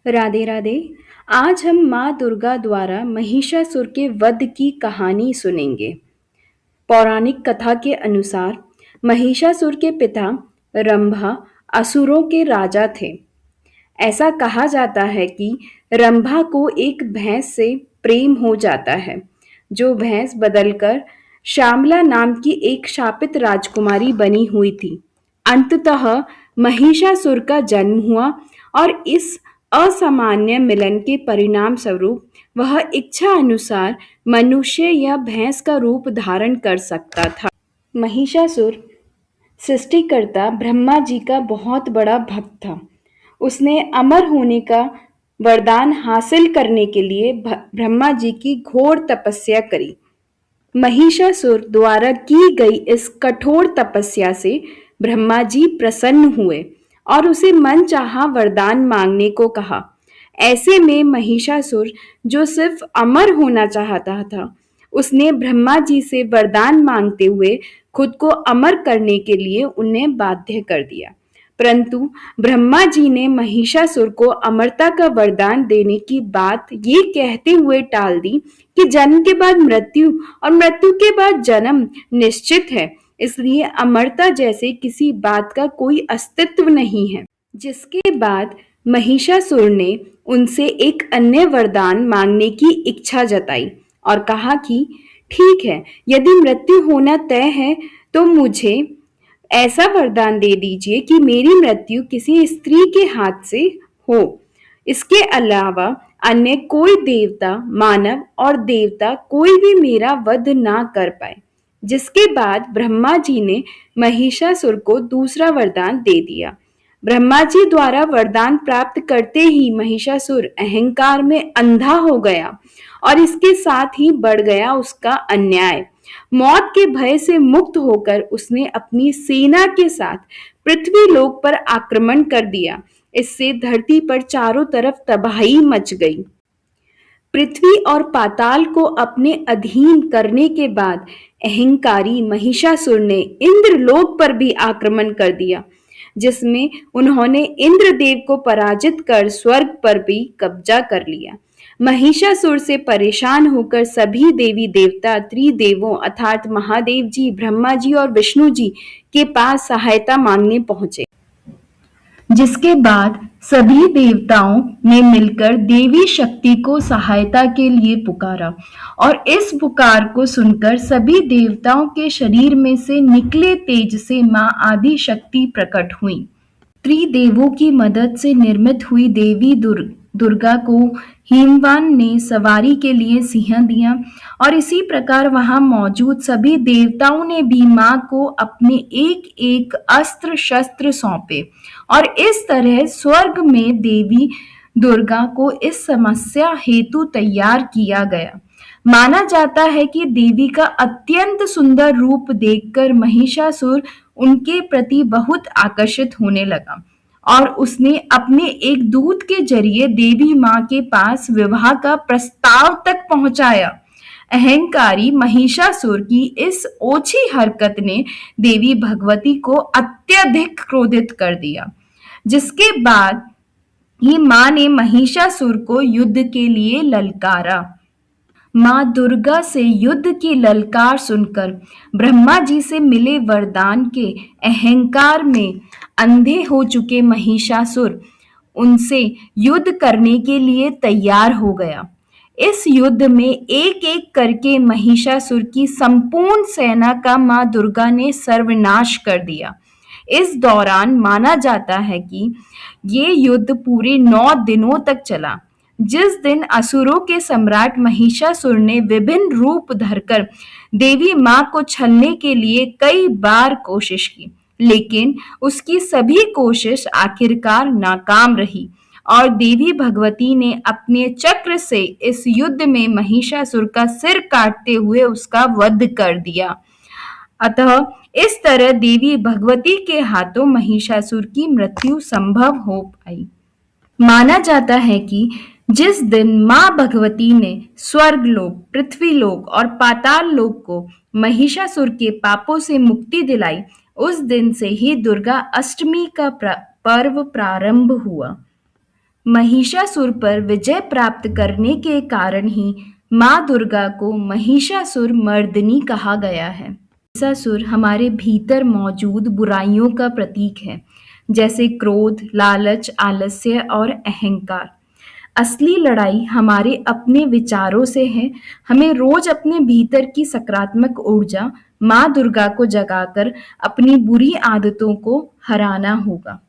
राधे राधे। आज हम माँ दुर्गा द्वारा महिषासुर के वध की कहानी सुनेंगे। पौराणिक कथा के अनुसार महिषासुर के पिता रंभा असुरों के राजा थे। ऐसा कहा जाता है कि रंभा को एक भैंस से प्रेम हो जाता है, जो भैंस बदलकर श्यामला नाम की एक शापित राजकुमारी बनी हुई थी। अंततः महिषासुर का जन्म हुआ और इस असामान्य मिलन के परिणाम स्वरूप वह इच्छा अनुसार मनुष्य या भैंस का रूप धारण कर सकता था। महिषासुर सृष्टिकर्ता ब्रह्मा जी का बहुत बड़ा भक्त था। उसने अमर होने का वरदान हासिल करने के लिए ब्रह्मा जी की घोर तपस्या करी। महिषासुर द्वारा की गई इस कठोर तपस्या से ब्रह्मा जी प्रसन्न हुए और उसे मनचाहा वरदान मांगने को कहा। ऐसे में महिषासुर, जो सिर्फ अमर होना चाहता था, उसने ब्रह्मा जी से वरदान मांगते हुए खुद को अमर करने के लिए उन्हें बाध्य कर दिया। परंतु ब्रह्मा जी ने महिषासुर को अमरता का वरदान देने की बात ये कहते हुए टाल दी कि जन्म के बाद मृत्यु और मृत्यु के बाद जन्म निश्चित है, इसलिए अमरता जैसे किसी बात का कोई अस्तित्व नहीं है। जिसके बाद महिषासुर ने उनसे एक अन्य वरदान मांगने की इच्छा जताई और कहा कि ठीक है, यदि मृत्यु होना तय है तो मुझे ऐसा वरदान दे दीजिए कि मेरी मृत्यु किसी स्त्री के हाथ से हो। इसके अलावा अन्य कोई देवता, मानव और देवता कोई भी मेरा वध ना कर पाए। जिसके बाद ब्रह्मा जी ने महिषासुर को दूसरा वरदान दे दिया। ब्रह्मा जी द्वारा वरदान प्राप्त करते ही महिषासुर अहंकार में अंधा हो गया और इसके साथ ही बढ़ गया उसका अन्याय। मौत के भय से मुक्त होकर उसने अपनी सेना के साथ पृथ्वी लोक पर आक्रमण कर दिया। इससे धरती पर चारों तरफ तबाही मच गई। पृथ्वी और पाताल को अपने अधीन करने के बाद अहंकारी महिषासुर ने इंद्रलोक पर भी आक्रमण कर दिया, जिसमें उन्होंने इंद्रदेव को पराजित कर स्वर्ग पर भी कब्जा कर लिया। महिषासुर से परेशान होकर सभी देवी देवता त्रिदेवों अर्थात महादेव जी, ब्रह्मा जी और विष्णु जी के पास सहायता मांगने पहुंचे। जिसके बाद सभी देवताओं ने मिलकर देवी शक्ति को सहायता के लिए पुकारा और इस पुकार को सुनकर सभी देवताओं के शरीर में से निकले तेज से मां आदि शक्ति प्रकट हुई। त्रिदेवों की मदद से निर्मित हुई देवी दुर्गा को हिमवान ने सवारी के लिए सिंह दिया और इसी प्रकार वहां मौजूद सभी देवताओं ने भी मां को अपने एक एक अस्त्र शस्त्र सौंपे और इस तरह स्वर्ग में देवी दुर्गा को इस समस्या हेतु तैयार किया गया। माना जाता है कि देवी का अत्यंत सुंदर रूप देखकर महिषासुर उनके प्रति बहुत आकर्षित होने लगा और उसने अपने एक दूत के जरिए देवी मां के पास विवाह का प्रस्ताव तक पहुंचाया। अहंकारी महिषासुर की इस ओछी हरकत ने देवी भगवती को अत्यधिक क्रोधित कर दिया, जिसके बाद ही मां ने महिषासुर को युद्ध के लिए ललकारा। मां दुर्गा से युद्ध की ललकार सुनकर ब्रह्मा जी से मिले वरदान के अहंकार में अंधे हो चुके महिषासुर उनसे युद्ध करने के लिए तैयार हो गया। इस युद्ध में एक एक करके महिषासुर की संपूर्ण सेना का मां दुर्गा ने सर्वनाश कर दिया। इस दौरान माना जाता है कि ये युद्ध पूरे 9 दिनों तक चला। जिस दिन असुरों के सम्राट महिषासुर ने विभिन्न रूप धरकर देवी मां को छलने के लिए कई बार कोशिश की, लेकिन उसकी सभी कोशिश आखिरकार नाकाम रही और देवी भगवती ने अपने चक्र से इस युद्ध में महिषासुर का सिर काटते हुए उसका वध कर दिया। अतः इस तरह देवी भगवती के हाथों महिषासुर की मृत्यु संभव हो पाई। माना जाता है कि जिस दिन मां भगवती ने स्वर्ग लोक, पृथ्वी लोक और पाताल लोक को महिषासुर के पापों से मुक्ति दिलाई, उस दिन से ही दुर्गा अष्टमी का पर्व प्रारंभ हुआ। महिषासुर पर विजय प्राप्त करने के कारण ही माँ दुर्गा को महिषासुर मर्दिनी कहा गया है। महिषासुर हमारे भीतर मौजूद बुराइयों का प्रतीक है, जैसे क्रोध, लालच, आलस्य और अहंकार। असली लड़ाई हमारे अपने विचारों से है। हमें रोज अपने भीतर की सकारात्मक ऊर्जा माँ दुर्गा को जगाकर अपनी बुरी आदतों को हराना होगा।